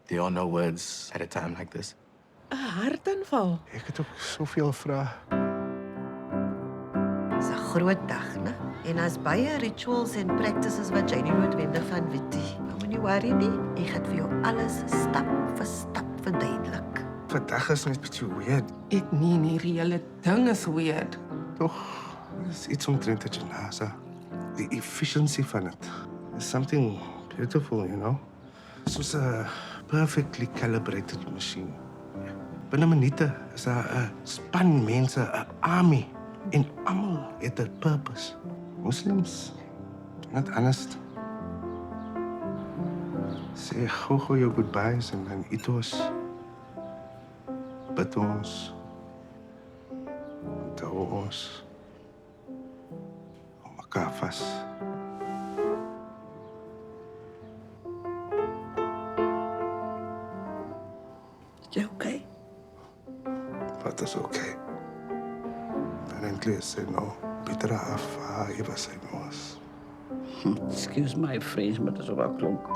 Do you all know words at a time like this? 'n Hartaanval. Ek het ook soveel vrae. Dis 'n groot dag, né? En as baie rituals en practices wat jy nie noodwendig van weet nie. Maar moenie worry nie, ek gaan vir jou alles stap vir stap verduidelik. Vandag is net 'n bietjie weird. Ek meen hierdie hele ding is weird. Tog is iets omtrent die janaza. Die efficiency van dit. There's something beautiful, you know? Soos 'n perfectly calibrated machine. Binne minute is daar 'n span mense, 'n army. En almal het 'n purpose. Muslims, not honest. Sê gou jou goodbyes en dan eet ons. Bid ons. Onthou ons. Hou mekaar vas. Jy okay? Wat is okay? Apparently, sê no. Peter af, iba sê no. Excuse my French, maar dat is ook wel klonk.